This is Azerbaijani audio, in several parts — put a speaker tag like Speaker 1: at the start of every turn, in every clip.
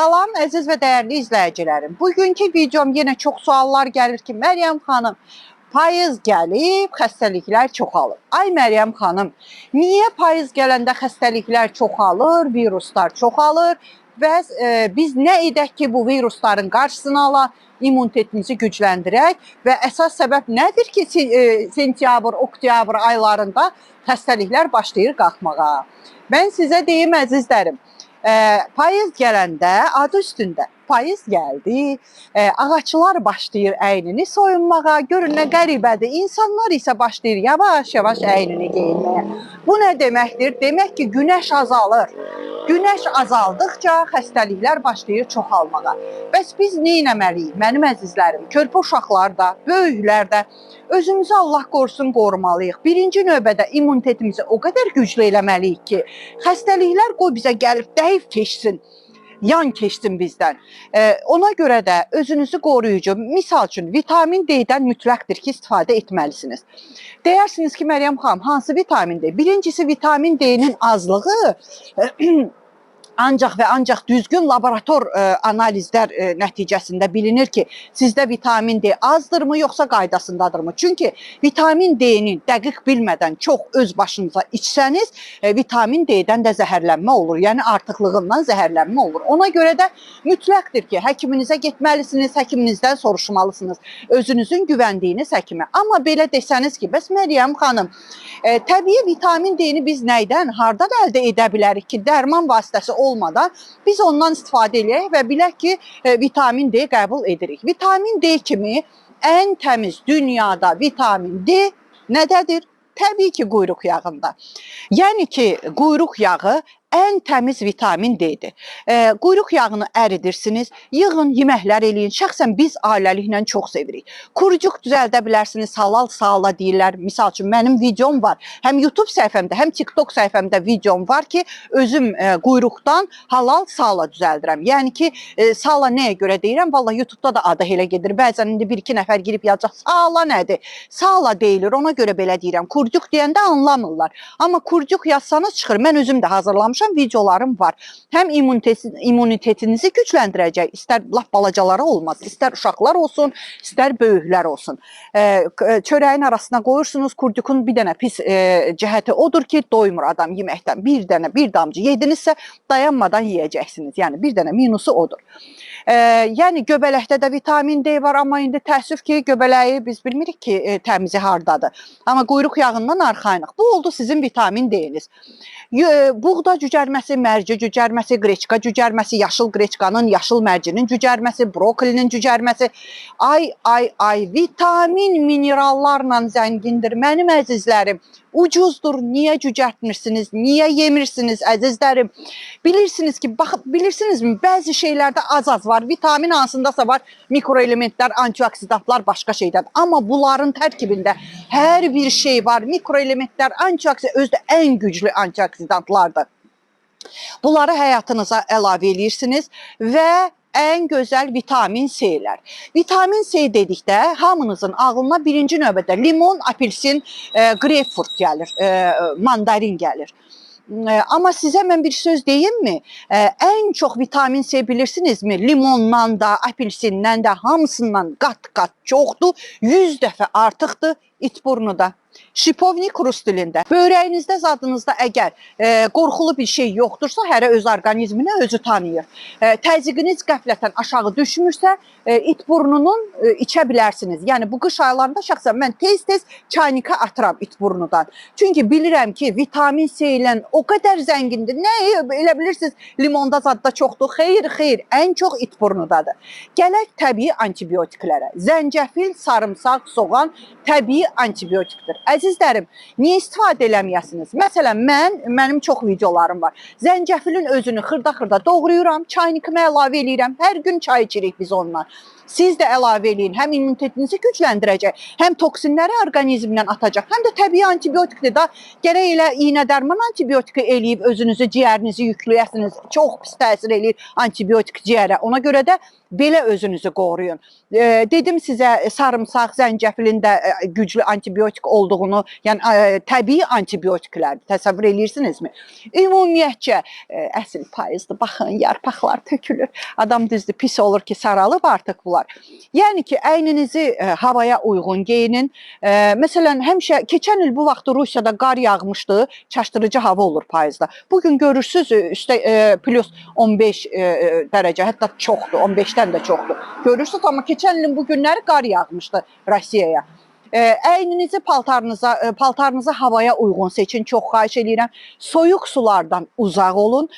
Speaker 1: Salam əziz və dəyərli izləyicilərim. Bugünkü videom yenə çox suallar gəlir ki, Məryəm xanım, payız gəlib, xəstəliklər çoxalır. Ay Məryəm xanım, niyə payız gələndə xəstəliklər çoxalır, viruslar çoxalır və biz nə edək ki, bu virusların qarşısını alaq, immunitetimizi gücləndirək və əsas səbəb nədir ki, sentyabr, oktyabr aylarında xəstəliklər başlayır qalxmağa? Mən sizə deyim əzizlərim, payız gələndə adı üstündə payız gəldi, ağaçlar başlayır əynini soyunmağa, görün nə qəribədir, insanlar isə başlayır yavaş-yavaş əynini geyinməyə. Bu nə deməkdir? Demək ki, günəş azalır. Günəş azaldıqca xəstəliklər başlayır çoxalmağa. Bəs biz nə etməliyik? Mənim əzizlərim, körpə uşaqlar da, böyüklər də özümüzü Allah qorusun qorumalıyıq. Birinci növbədə immunitetimizi o qədər güclü eləməliyik ki, xəstəliklər qoy bizə gəlib dəyib keçsin, yan keçsin bizdən. Ona görə də özünüzü qoruyucu, misal üçün vitamin D-dən mütləqdir ki, istifadə etməlisiniz. Deyirsiniz ki, Məryəm xanım, hansı vitamin D? Birincisi, vitamin D-nin azlığı ancaq və ancaq düzgün laborator analizlər nəticəsində bilinir ki, sizdə vitamin D azdırmı, yoxsa qaydasındadırmı? Çünki vitamin D-ni dəqiq bilmədən çox öz başınıza içsəniz, vitamin D-dən də zəhərlənmə olur. Yəni artıqlığından zəhərlənmə olur. Ona görə də mütləqdir ki, həkiminizə getməlisiniz, həkiminizdən soruşmalısınız. Özünüzün güvəndiyiniz həkimə. Amma belə desəniz ki, bəs Məryəm xanım, təbii vitamin D-ni biz nəydən, hardan əldə edə bilərik ki, dərman vasitəsi olmadan biz ondan istifadə edək və bilək ki, vitamin D qəbul edirik. Vitamin D kimi ən təmiz dünyada vitamin D nədədir? Təbii ki, quyruq yağında. Yəni ki, quyruq yağı ən təmiz vitamin D-dir. Quyruq yağını əridirsiniz, yığın, yeməklər eləyin. Şəxsən biz ailəliklə çox sevirik. Kurucuq düzəldə bilərsiniz, halal sağla deyirlər. Misal üçün, mənim videom var. Həm YouTube səhifəmdə, həm TikTok səhifəmdə videom var ki, özüm quyruqdan halal sağla düzəldirəm. Yəni ki, sağla nəyə görə deyirəm? Vallahi YouTube'da da adı elə gedir. Bəzən indi bir-iki nəfər girib yazacaq, sağla nədir? Sağla deyilir, ona görə belə deyirəm. Kurucuq deyəndə anlamırlar. Amma kurucuq yazsanız çıxır. Mən özüm də hazırlamışam. Videolarım var. Həm immunitetinizi gücləndirəcək, istər laf balacaları olmaz, istər uşaqlar olsun, istər böyüklər olsun. Çörəyin arasına qoyursunuz, kurdukun bir dənə pis cəhəti odur ki, doymur adam yeməkdən. Bir dənə, bir damcı yedinizsə dayanmadan yeyəcəksiniz. Yəni bir dənə minusu odur. Yəni göbələkdə də vitamin D var, amma indi təəssüf ki, göbələyi biz bilmirik ki, təmizi hardadır. Amma quyruq yağından arxayınıq. Bu oldu sizin vitamin D-niz. Buğda cücərməsi, mərci cücərməsi, qreçka cücərməsi, yaşıl qreçkanın, yaşıl mərcinin cücərməsi, brokolinin cücərməsi. Ay, vitamin minerallarla zəngindir. Mənim əzizlərim, ucuzdur. Niyə cücərtmirsiniz? Niyə yemirsiniz əzizlərim? Bilirsiniz ki, bilirsinizmi, bəzi şeylərdə az var. Vitamin hansındasa var, mikroelementlər, antioksidantlar başqa şeydən. Amma bunların tərkibində hər bir şey var. Mikroelementlər, antioksidantlar özdə ən güclü antioksidantlardır. Bunları həyatınıza əlavə edirsiniz və ən gözəl vitamin C-lər. Vitamin C dedikdə hamınızın ağlına birinci növbədə limon, apelsin, greypfrut gəlir, mandarin gəlir. Amma sizə mən bir söz deyim mi? Ən çox vitamin C bilirsinizmi? Limondan da, apelsindən də, hamısından qat-qat çoxdur, 100 dəfə artıqdır itburnuda. Şipovnik rus dilində. Börəyinizdə, zadınızda əgər qorxulu bir şey yoxdursa, hərə öz orqanizminə özü tanıyır. Təzyiqiniz qəflətən aşağı düşmürsə, itburnunun içə bilərsiniz. Yəni bu qış aylarında şəxsən mən tez-tez çaynika atıram itburnudan. Çünki bilirəm ki, vitamin C ilə o qədər zəngindir. Nə, elə bilirsiniz, limonda zadda çoxdur. Xeyr, ən çox itburnudadır. Gələk təbii antibiotiklərə. Zəncəfil, sarımsaq, soğan təbii antibiotikdir. Əzizlərim, niyə istifadə eləməyəsiniz? Məsələn, mənim çox videolarım var. Zəncəfilin özünü xırda-xırda doğrayıram, çaynikimə əlavə eləyirəm. Hər gün çay içirik biz onunla. Siz də əlavə eləyin. Həm immunitetinizi gücləndirəcək, həm toksinləri orqanizmdən atacaq, həm də təbii antibiotikdir da. Gərək elə iynədərman antibiotiki eləyib özünüzü, ciyərinizi yükləyəsiniz. Çox pis təsir eləyir antibiotik ciyərə. Ona görə də belə özünüzü qoruyun. Dedim sizə sarımsaq, zəncəfilin də güclü antibiotik olduğunu, yəni təbii antibiotiklərdir. Təsəvvür eləyirsinizmi? Ümumiyyətcə əsl payızdır. Baxın, yarpaqlar tökülür. Adam düzdür, pis olur ki, saralıb artıq bunlar. Yəni ki, əyninizi havaya uyğun geyinin. Məsələn, həmişə keçən il bu vaxt Rusiyada qar yağmışdı, çaşdırıcı hava olur payızda. Bugün görürsüz, üstə plus 15 dərəcə, hətta çoxdur, 15-dən də çoxdur. Görürsüz, amma keçən ilin bu günləri qar yağmışdı Rusiyaya. Əyninizi, paltarınızı havaya uyğun seçin, çox xahiş edirəm. Soyuq sulardan uzaq olun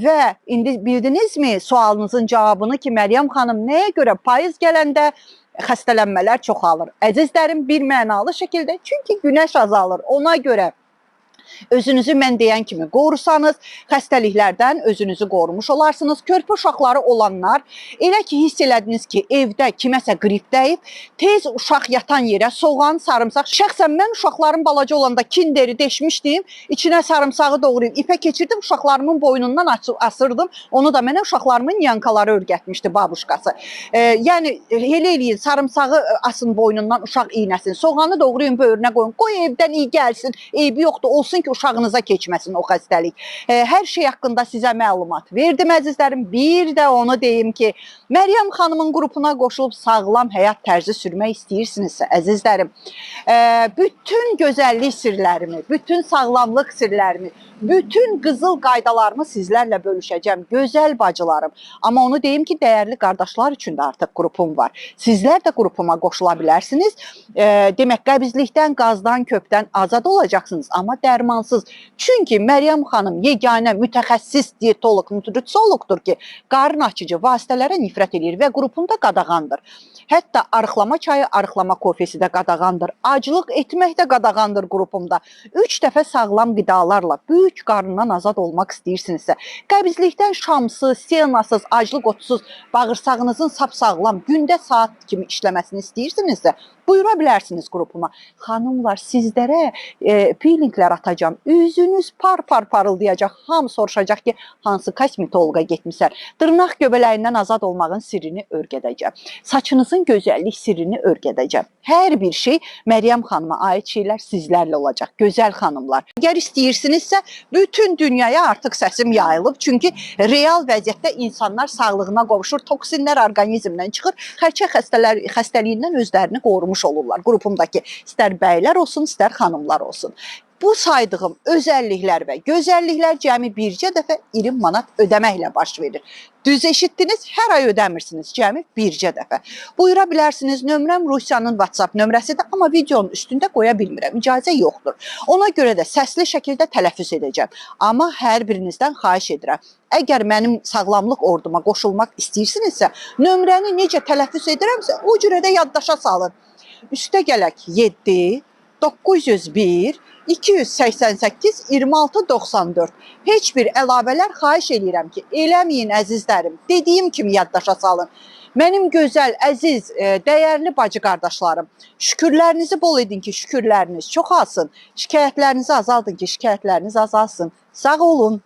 Speaker 1: və indi bildinizmi sualınızın cavabını ki, Məryəm xanım, nəyə görə payız gələndə xəstələnmələr çoxalır? Əzizlərim, bir mənalı şəkildə, çünki günəş azalır, ona görə. Özünüzü mən deyən kimi qorusanız, xəstəliklərdən özünüzü qorumuş olarsınız. Körpə uşaqları olanlar, elə ki, hiss elədiniz ki, evdə kiməsə qrip dəyib, tez uşaq yatan yerə soğan, sarımsaq. Şəxsən mən uşaqlarım balaca olanda kinderi deşmişdim, içinə sarımsağı doğrayıb, ipə keçirdim, uşaqlarımın boynundan asırdım. Onu da mənə uşaqlarımın yankaları örgətmişdi babuşkası. Yəni, elə eləyin, sarımsağı asın boynundan, uşaq iynəsin, soğanı doğrayın, böyrünə qoyun, qoy evdən iyi gəlsin, eybi yoxdur, olsun ki, uşağınıza keçməsin o xəstəlik. Hər şey haqqında sizə məlumat verdim, əzizlərim. Bir də onu deyim ki, Məryəm xanımın qrupuna qoşulub sağlam həyat tərzi sürmək istəyirsinizsə, əzizlərim, bütün gözəllik sirlərimi, bütün sağlamlıq sirlərimi, bütün qızıl qaydalarımı sizlərlə bölüşəcəm, gözəl bacılarım. Amma onu deyim ki, dəyərli qardaşlar üçün də artıq qrupum var. Sizlər də qrupuma qoşula bilərsiniz. Demək, qəbizlikdən, qazdan, köpdən azad olacaqsınız, amma dərmansız. Çünki Məryəm xanım yeganə mütəxəssis diyetolog, nutrisologdur ki, qarın açıcı vasitələrə nifrət edir və qrupunda qadağandır. Hətta arıqlama çayı, arıqlama kofesi də qadağandır. Aclıq etmək də qadağandır qrupumda. 3 dəfə sağlam qidalarla böyük qarından azad olmaq istəyirsinizsə, qəbizlikdən şamsız, senasız, aclıq otsuz, bağırsağınızın sapsağlam, gündə saat kimi işləməsini istəyirsinizsə, buyura bilərsiniz qrupuma. Xanımlar, sizlərə peelinglər atacağım. Üzünüz par-par parıldayacaq. Hamı soruşacaq ki, hansı kosmetoloqa getmişsən? Dırnaq göbələyindən azad olmağın sirrini örgədəcəm. Saçınızın gözəllik sirrini örgədəcəm. Hər bir şey Məryəm xanıma aid şeylər sizlərlə olacaq. Gözəl xanımlar. Əgər istəyirsinizsə, bütün dünyaya artıq səsim yayılıb. Çünki real vəziyyətdə insanlar sağlığına qovuşur, toksinlər orqanizmdən çıxır, xərçə xəstəliyindən özlərini qorumuş olurlar. Qrupumdakı istər bəylər olsun, istər xanımlar olsun. Bu saydığım özəlliklər və gözəlliklər cəmi bircə dəfə 20 manat ödəməklə baş verir. Düz eşitdiniz, hər ay ödəmirsiniz, cəmi bircə dəfə. Buyura bilərsiniz, nömrəm Rusiyanın WhatsApp nömrəsidir, amma videonun üstündə qoya bilmirəm, icazə yoxdur. Ona görə də səsli şəkildə tələffüz edəcəm. Amma hər birinizdən xahiş edirəm. Əgər mənim sağlamlıq orduma qoşulmaq istəyirsinizsə, nömrəni necə tələffüz edirəmsə, o cürə də yaddaşa salın. Üstə gələk 7 901 288 26 94. Heç bir əlavələr xahiş edirəm ki, eləməyin əzizlərim. Dediyim kimi yaddaşa salın. Mənim gözəl, əziz, dəyərli bacı qardaşlarım, şükürlərinizi bol edin ki, şükürləriniz çoxalsın. Şikayətlərinizi azaldın ki, şikayətləriniz azalsın. Sağ olun.